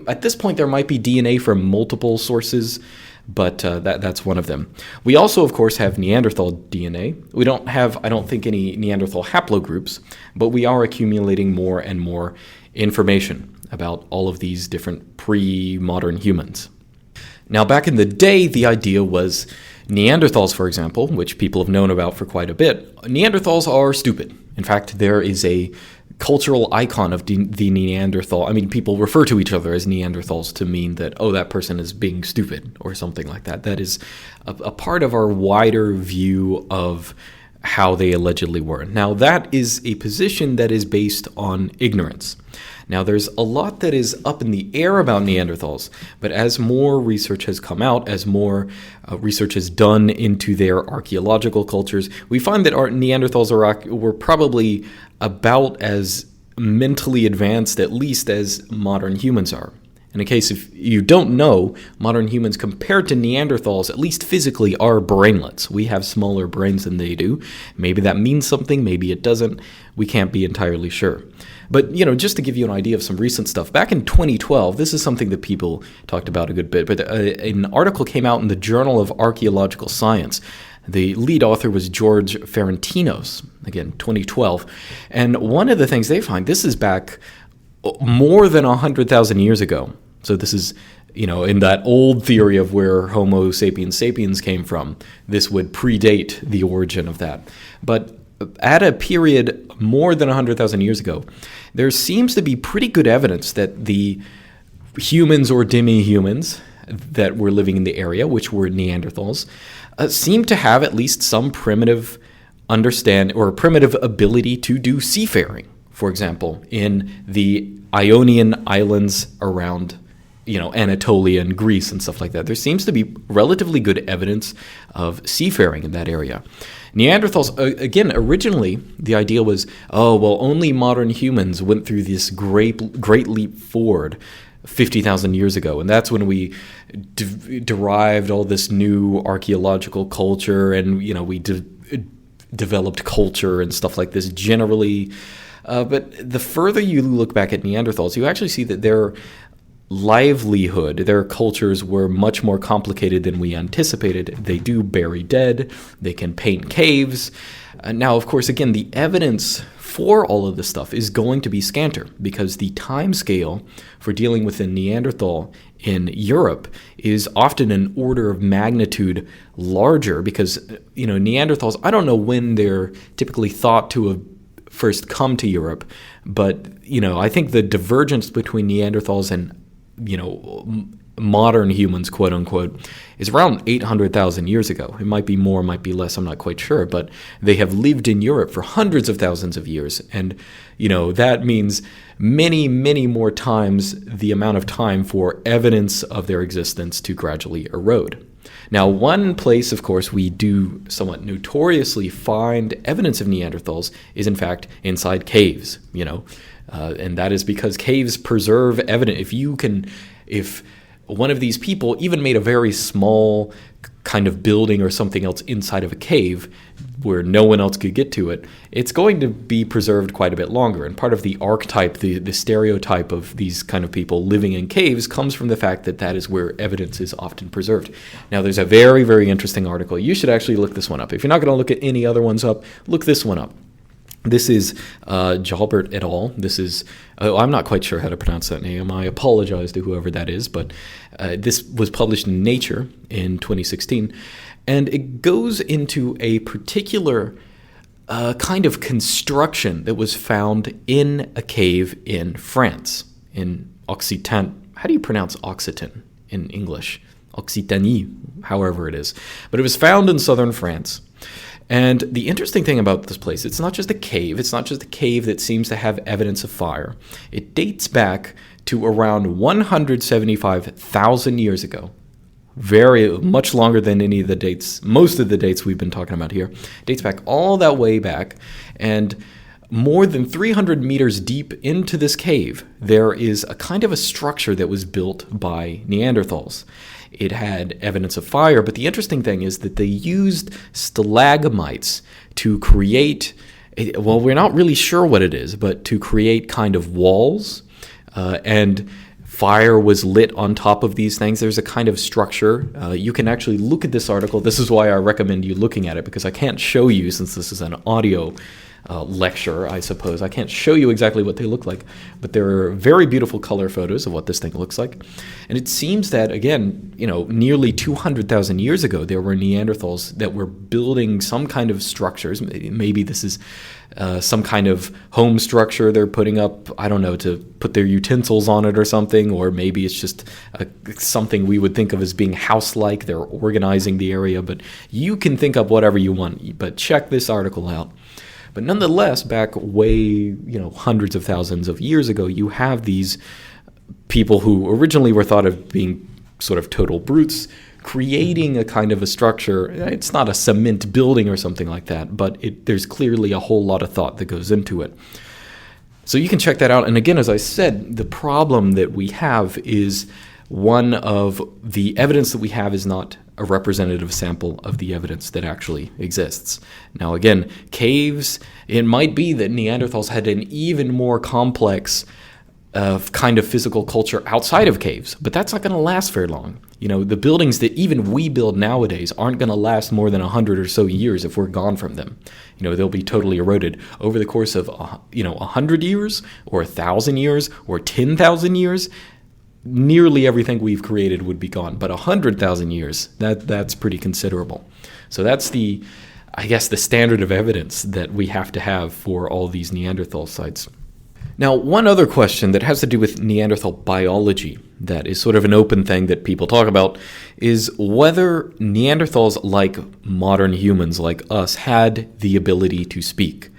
[SPEAKER 1] At this point, there might be DNA from multiple sources, but that's one of them. We also, of course, have Neanderthal DNA. We don't have, I don't think, any Neanderthal haplogroups, but we are accumulating more and more information about all of these different pre-modern humans. Now, back in the day, the idea was Neanderthals, for example, which people have known about for quite a bit, Neanderthals are stupid. In fact, there is a cultural icon of the Neanderthal. I mean, people refer to each other as Neanderthals to mean that, oh, that person is being stupid or something like that. That is a part of our wider view of how they allegedly were. Now, that is a position that is based on ignorance. Now, there's a lot that is up in the air about Neanderthals, but as more research has come out, as more research is done into their archaeological cultures, we find that our Neanderthals were probably about as mentally advanced, at least, as modern humans are. In a case, if you don't know, modern humans compared to Neanderthals, at least physically, are brainlets. We have smaller brains than they do. Maybe that means something, maybe it doesn't. We can't be entirely sure. But, just to give you an idea of some recent stuff, back in 2012, this is something that people talked about a good bit, but an article came out in the Journal of Archaeological Science. The lead author was George Ferentinos, again, 2012. And one of the things they find, this is back more than 100,000 years ago. So this is, in that old theory of where Homo sapiens sapiens came from, this would predate the origin of that. But at a period more than 100,000 years ago, there seems to be pretty good evidence that the humans or demi-humans that were living in the area, which were Neanderthals, seem to have at least some primitive primitive ability to do seafaring. For example, in the Ionian Islands around Anatolia and Greece and stuff like that, there seems to be relatively good evidence of seafaring in that area. Neanderthals, again, originally the idea was, only modern humans went through this great leap forward 50,000 years ago, and that's when we derived all this new archaeological culture, and we developed culture and stuff like this generally. But the further you look back at Neanderthals, you actually see that their livelihood, their cultures were much more complicated than we anticipated. They do bury dead. They can paint caves. Now, of course, again, the evidence for all of this stuff is going to be scanter because the time scale for dealing with a Neanderthal in Europe is often an order of magnitude larger because, Neanderthals, I don't know when they're typically thought to have first come to Europe, but, I think the divergence between Neanderthals and modern humans, quote unquote, is around 800,000 years ago. It might be more, might be less, I'm not quite sure, but they have lived in Europe for hundreds of thousands of years. And, that means many, many more times the amount of time for evidence of their existence to gradually erode. Now, one place, of course, we do somewhat notoriously find evidence of Neanderthals is, in fact, inside caves, and that is because caves preserve evidence. If one of these people even made a very small kind of building or something else inside of a cave where no one else could get to it, it's going to be preserved quite a bit longer. And part of the archetype, the stereotype of these kind of people living in caves comes from the fact that that is where evidence is often preserved. Now, there's a very, very interesting article. You should actually look this one up. If you're not going to look at any other ones up, look this one up. This is Jalbert et al. This is, I'm not quite sure how to pronounce that name. I apologize to whoever that is, but this was published in Nature in 2016. And it goes into a particular kind of construction that was found in a cave in France, in Occitan. How do you pronounce Occitan in English? Occitanie, however it is. But it was found in southern France. And the interesting thing about this place, it's not just a cave. It's not just a cave that seems to have evidence of fire. It dates back to around 175,000 years ago. Very much longer than any of the dates, most of the dates we've been talking about here. It dates back all that way back. And more than 300 meters deep into this cave, there is a kind of a structure that was built by Neanderthals. It had evidence of fire, but the interesting thing is that they used stalagmites to create, we're not really sure what it is, but to create kind of walls, and fire was lit on top of these things. There's a kind of structure. You can actually look at this article. This is why I recommend you looking at it, because I can't show you since this is an audio lecture, I suppose. I can't show you exactly what they look like, but there are very beautiful color photos of what this thing looks like. And it seems that, again, nearly 200,000 years ago, there were Neanderthals that were building some kind of structures. Maybe this is some kind of home structure they're putting up, I don't know, to put their utensils on it or something, or maybe it's just something we would think of as being house-like. They're organizing the area, but you can think of whatever you want, but check this article out. But nonetheless, back way, hundreds of thousands of years ago, you have these people who originally were thought of being sort of total brutes, creating a kind of a structure. It's not a cement building or something like that, but there's clearly a whole lot of thought that goes into it. So you can check that out. And again, as I said, the problem that we have is one of the evidence that we have is not a representative sample of the evidence that actually exists. Now again, caves, it might be that Neanderthals had an even more complex kind of physical culture outside of caves, but that's not going to last very long. The buildings that even we build nowadays aren't going to last more than 100 or so years if we're gone from them. They'll be totally eroded over the course of 100 years or 1,000 years or 10,000 years. Nearly everything we've created would be gone, but 100,000 years, that's pretty considerable. So that's the standard of evidence that we have to have for all these Neanderthal sites. Now, one other question that has to do with Neanderthal biology that is sort of an open thing that people talk about is whether Neanderthals, like modern humans like us, had the ability to speak.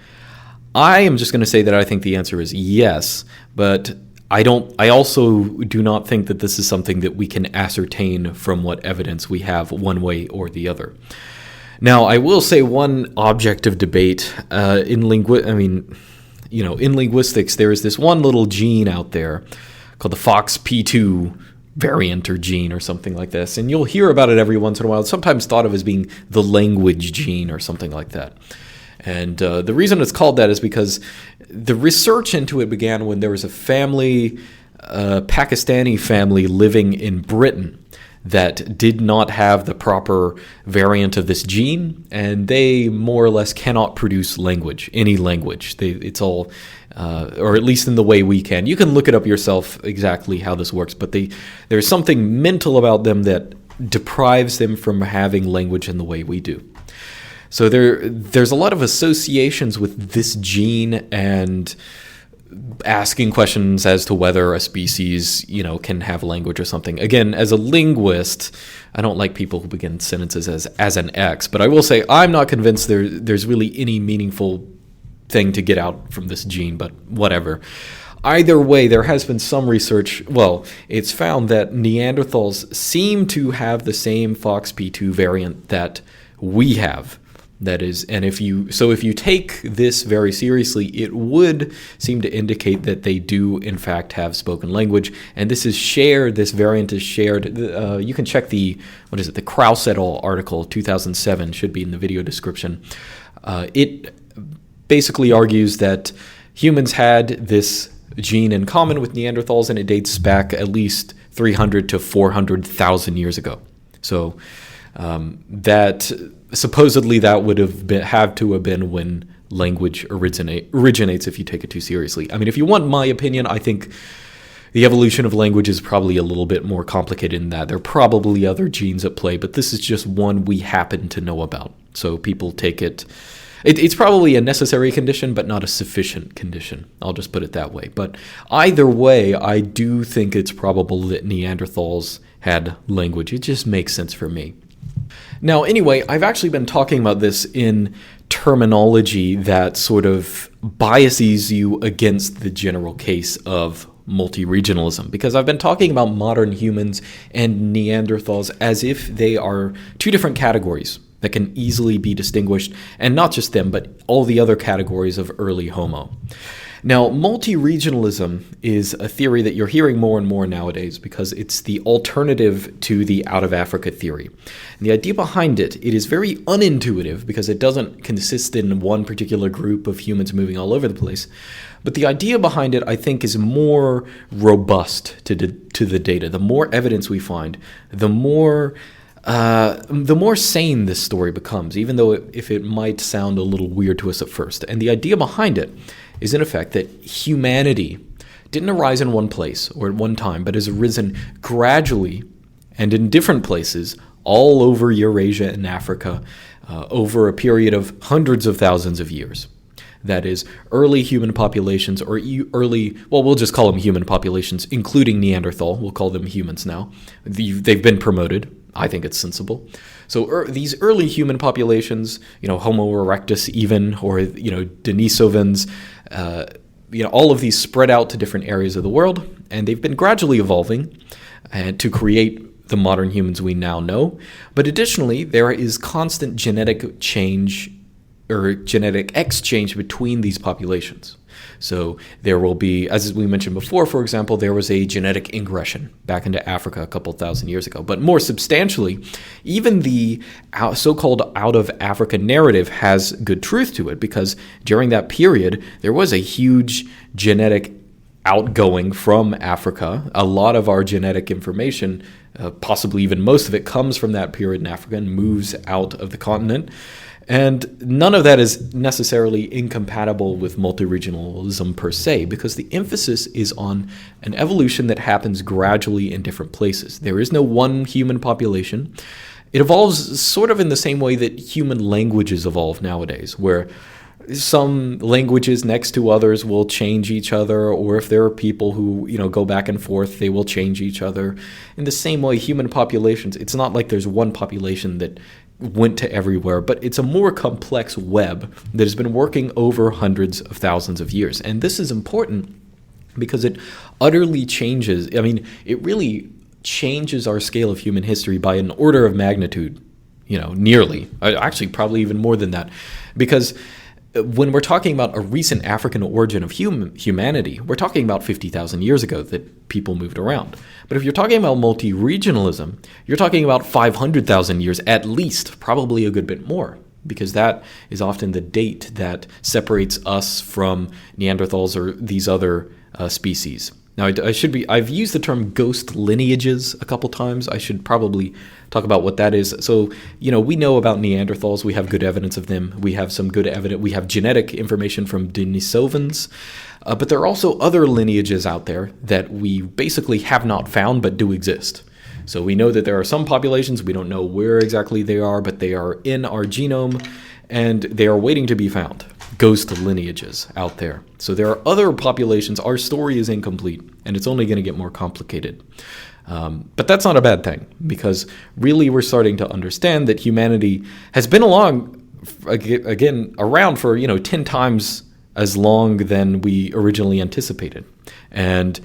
[SPEAKER 1] I am just going to say that I think the answer is yes, but I also do not think that this is something that we can ascertain from what evidence we have one way or the other. Now, I will say one object of debate in linguistics, there is this one little gene out there called the FOXP2 variant or gene or something like this, and you'll hear about it every once in a while. It's sometimes thought of as being the language gene or something like that. And the reason it's called that is because the research into it began when there was a family, Pakistani family living in Britain that did not have the proper variant of this gene, and they more or less cannot produce language, any language. It's all, or at least in the way we can. You can look it up yourself exactly how this works, but there's something mental about them that deprives them from having language in the way we do. So there's a lot of associations with this gene and asking questions as to whether a species, can have language or something. Again, as a linguist, I don't like people who begin sentences as an X, but I will say I'm not convinced there's really any meaningful thing to get out from this gene, but whatever. Either way, there has been some research. Well, it's found that Neanderthals seem to have the same FOXP2 variant that we have. That is, and if you take this very seriously, it would seem to indicate that they do in fact have spoken language, and this is shared. This variant is shared. You can check the Krauss et al. Article 2007 should be in the video description. It basically argues that humans had this gene in common with Neanderthals, and it dates back at least 300 to 400,000 years ago. So that. Supposedly that would have to have been when language originates if you take it too seriously. I mean, if you want my opinion, I think the evolution of language is probably a little bit more complicated than that. There are probably other genes at play, but this is just one we happen to know about. So people take it. It's probably a necessary condition, but not a sufficient condition. I'll just put it that way. But either way, I do think it's probable that Neanderthals had language. It just makes sense for me. Now, anyway, I've actually been talking about this in terminology that sort of biases you against the general case of multi-regionalism, because I've been talking about modern humans and Neanderthals as if they are two different categories that can easily be distinguished, and not just them, but all the other categories of early Homo. Now, multi-regionalism is a theory that you're hearing more and more nowadays because it's the alternative to the out-of-Africa theory. And the idea behind it is very unintuitive because it doesn't consist in one particular group of humans moving all over the place. But the idea behind it, I think, is more robust to the data. The more evidence we find, the more the more sane this story becomes, even though if it might sound a little weird to us at first. And the idea behind it is, in effect, that humanity didn't arise in one place or at one time, but has arisen gradually and in different places all over Eurasia and Africa over a period of hundreds of thousands of years. That is, early human populations, or we'll just call them human populations, including Neanderthal. We'll call them humans now. They've been promoted. I think it's sensible. So these early human populations, Homo erectus even, or, Denisovans, all of these spread out to different areas of the world, and they've been gradually evolving to create the modern humans we now know. But additionally, there is constant genetic change or genetic exchange between these populations. So there will be, as we mentioned before, for example, there was a genetic ingression back into Africa a couple thousand years ago. But more substantially, even the so-called out of Africa narrative has good truth to it, because during that period, there was a huge genetic outgoing from Africa. A lot of our genetic information, possibly even most of it, comes from that period in Africa and moves out of the continent. And none of that is necessarily incompatible with multiregionalism per se, because the emphasis is on an evolution that happens gradually in different places. There is no one human population. It evolves sort of in the same way that human languages evolve nowadays, where some languages next to others will change each other, or if there are people who, go back and forth, they will change each other. In the same way, human populations, it's not like there's one population that went to everywhere, but it's a more complex web that has been working over hundreds of thousands of years. And this is important because it utterly changes, it really changes our scale of human history by an order of magnitude, nearly. Actually, probably even more than that. Because when we're talking about a recent African origin of humanity, we're talking about 50,000 years ago that people moved around. But if you're talking about multi-regionalism, you're talking about 500,000 years at least, probably a good bit more, because that is often the date that separates us from Neanderthals or these other species. Now, I've used the term ghost lineages a couple times. I should probably talk about what that is. So, we know about Neanderthals. We have good evidence of them. We have some good evidence. We have genetic information from Denisovans. But there are also other lineages out there that we basically have not found but do exist. So we know that there are some populations. We don't know where exactly they are, but they are in our genome, and they are waiting to be found. Ghost lineages out there. So there are other populations. Our story is incomplete, and it's only going to get more complicated. But that's not a bad thing, because really we're starting to understand that humanity has been around for 10 times as long than we originally anticipated. And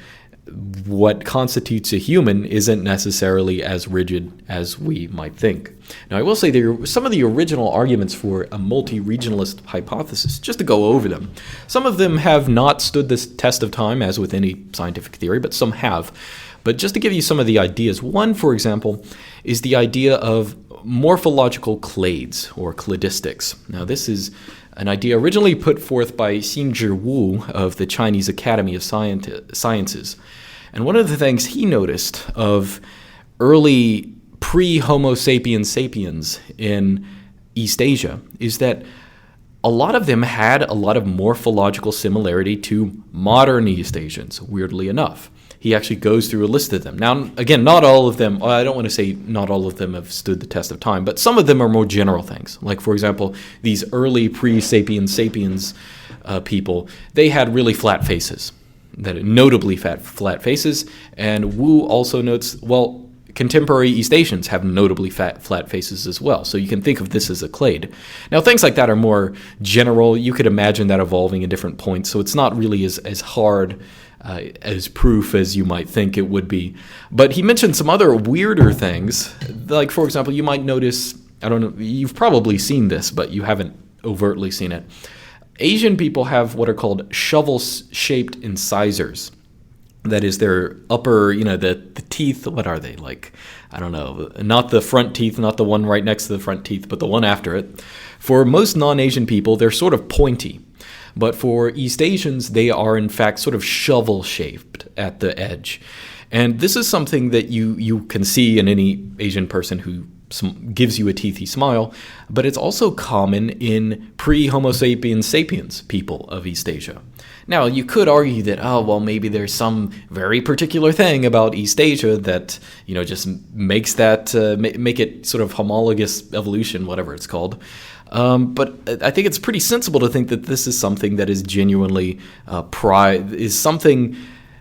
[SPEAKER 1] what constitutes a human isn't necessarily as rigid as we might think. Now, I will say there are some of the original arguments for a multi-regionalist hypothesis, just to go over them. Some of them have not stood this test of time, as with any scientific theory, but some have. But just to give you some of the ideas, one, for example, is the idea of morphological clades, or cladistics. Now, this is an idea originally put forth by Xingzhi Wu of the Chinese Academy of Sciences. And one of the things he noticed of early pre-Homo sapiens sapiens in East Asia is that a lot of them had a lot of morphological similarity to modern East Asians, weirdly enough. He actually goes through a list of them. Now, again, not all of them, I don't want to say not all of them have stood the test of time, but some of them are more general things. Like, for example, these early pre-sapiens sapiens people, they had really flat faces, notably flat faces. And Wu also notes, contemporary East Asians have notably flat faces as well. So you can think of this as a clade. Now, things like that are more general. You could imagine that evolving at different points. So it's not really as hard as proof as you might think it would be. But he mentioned some other weirder things. Like, for example, you might notice, I don't know, you've probably seen this, but you haven't overtly seen it. Asian people have what are called shovel-shaped incisors. That is, their upper, the teeth, what are they? Like, I don't know, not the front teeth, not the one right next to the front teeth, but the one after it. For most non-Asian people, they're sort of pointy. But for East Asians, they are in fact sort of shovel-shaped at the edge. And this is something that you can see in any Asian person who gives you a teethy smile, but it's also common in pre-Homo sapiens sapiens people of East Asia. Now, you could argue that, maybe there's some very particular thing about East Asia that, just makes that, make it sort of homologous evolution, whatever it's called. But I think it's pretty sensible to think that this is something that is genuinely is something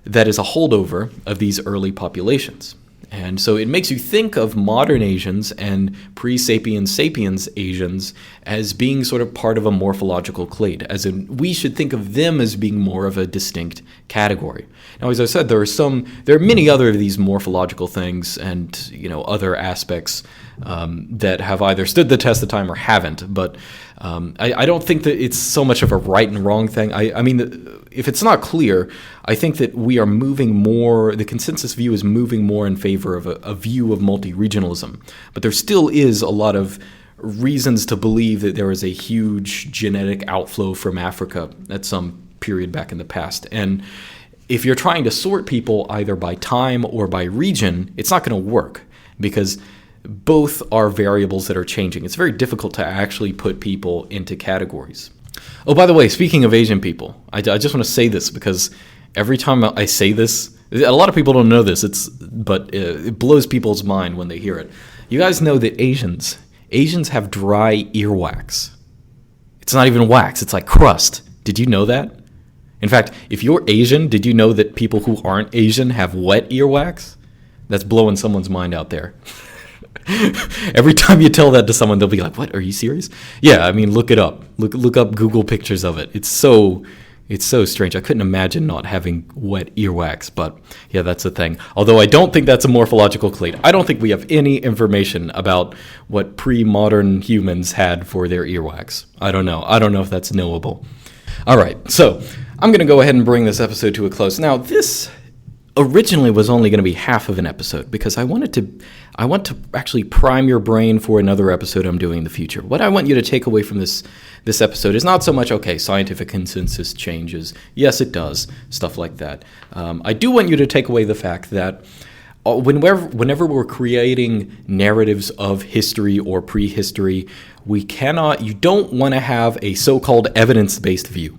[SPEAKER 1] that is a holdover of these early populations. And so it makes you think of modern Asians and pre-sapiens sapiens Asians as being sort of part of a morphological clade, as in we should think of them as being more of a distinct category. Now, as I said, there are many other of these morphological things and other aspects that have either stood the test of time or haven't. But I don't think that it's so much of a right and wrong thing. I mean, if it's not clear, I think that we are moving more, the consensus view is moving more in favor of a view of multi-regionalism. But there still is a lot of reasons to believe that there is a huge genetic outflow from Africa at some period back in the past. And if you're trying to sort people either by time or by region, it's not going to work because both are variables that are changing. It's very difficult to actually put people into categories. Oh, by the way, speaking of Asian people, I just want to say this because every time I say this, a lot of people don't know this, but it blows people's mind when they hear it. You guys know that Asians have dry earwax. It's not even wax, it's like crust. Did you know that? In fact, if you're Asian, did you know that people who aren't Asian have wet earwax? That's blowing someone's mind out there. Every time you tell that to someone, they'll be like, "What? Are you serious?" Yeah, I mean, look it up. Look up Google pictures of it. It's so strange. I couldn't imagine not having wet earwax, but yeah, that's the thing. Although I don't think that's a morphological clade. I don't think we have any information about what pre-modern humans had for their earwax. I don't know. I don't know if that's knowable. All right, so I'm going to go ahead and bring this episode to a close. Now, this originally was only going to be half of an episode because I want to actually prime your brain for another episode I'm doing in the future. What I want you to take away from this episode is not so much, okay, scientific consensus changes. Yes, it does, stuff like that. I do want you to take away the fact that whenever we're creating narratives of history or prehistory, you don't want to have a so-called evidence-based view.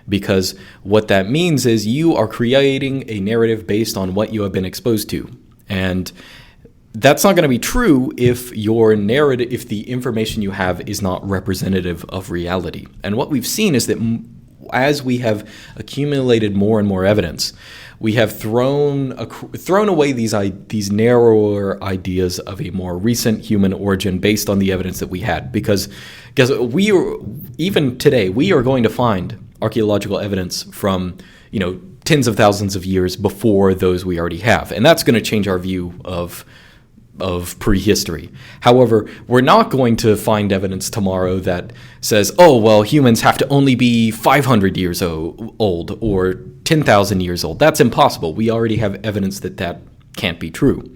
[SPEAKER 1] Because what that means is you are creating a narrative based on what you have been exposed to. And that's not going to be true if if the information you have is not representative of reality. And what we've seen is that as we have accumulated more and more evidence, we have thrown away these narrower ideas of a more recent human origin based on the evidence that we had. Because even today, we are going to find archeological evidence from, tens of thousands of years before those we already have. And that's going to change our view of prehistory. However, we're not going to find evidence tomorrow that says, humans have to only be 500 years old or 10,000 years old. That's impossible. We already have evidence that can't be true.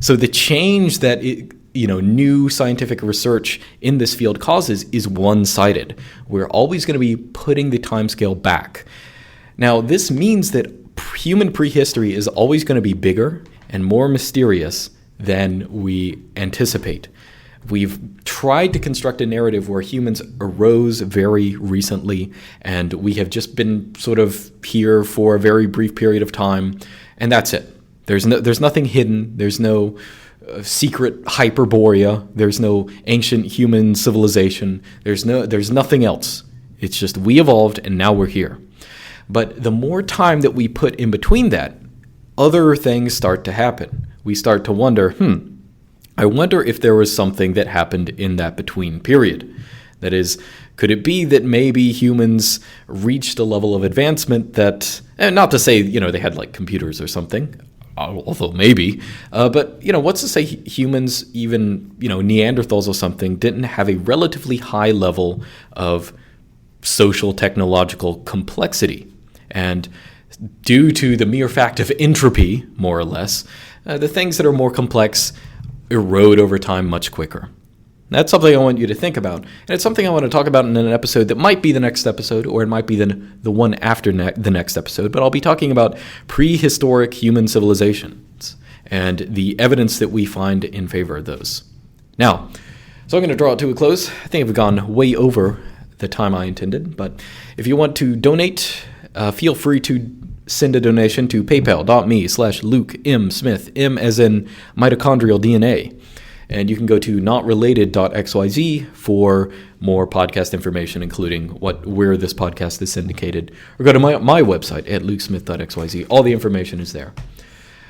[SPEAKER 1] So the change that new scientific research in this field causes is one-sided. We're always going to be putting the timescale back. Now, this means that human prehistory is always going to be bigger and more mysterious than we anticipate. We've tried to construct a narrative where humans arose very recently, and we have just been sort of here for a very brief period of time, and that's it. There's nothing hidden. There's no secret Hyperborea. There's no ancient human civilization. There's nothing else. It's just we evolved and now we're here. But the more time that we put in between that, other things start to happen. We start to wonder, I wonder if there was something that happened in that between period. That is, could it be that maybe humans reached a level of advancement that, not to say, they had like computers or something, although maybe, but, what's to say humans, even, Neanderthals or something, didn't have a relatively high level of social technological complexity. And due to the mere fact of entropy, more or less, the things that are more complex erode over time much quicker. That's something I want you to think about. And it's something I want to talk about in an episode that might be the next episode, or it might be the one after the next episode. But I'll be talking about prehistoric human civilizations and the evidence that we find in favor of those. Now, so I'm going to draw it to a close. I think I've gone way over the time I intended, but if you want to donate, feel free to send a donation to paypal.me/Luke M. Smith, M as in mitochondrial DNA. And you can go to notrelated.xyz for more podcast information, including where this podcast is syndicated. Or go to my website at lukesmith.xyz. All the information is there.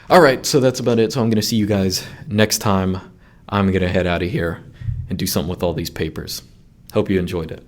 [SPEAKER 1] All right, so that's about it. So I'm going to see you guys next time. I'm going to head out of here and do something with all these papers. Hope you enjoyed it.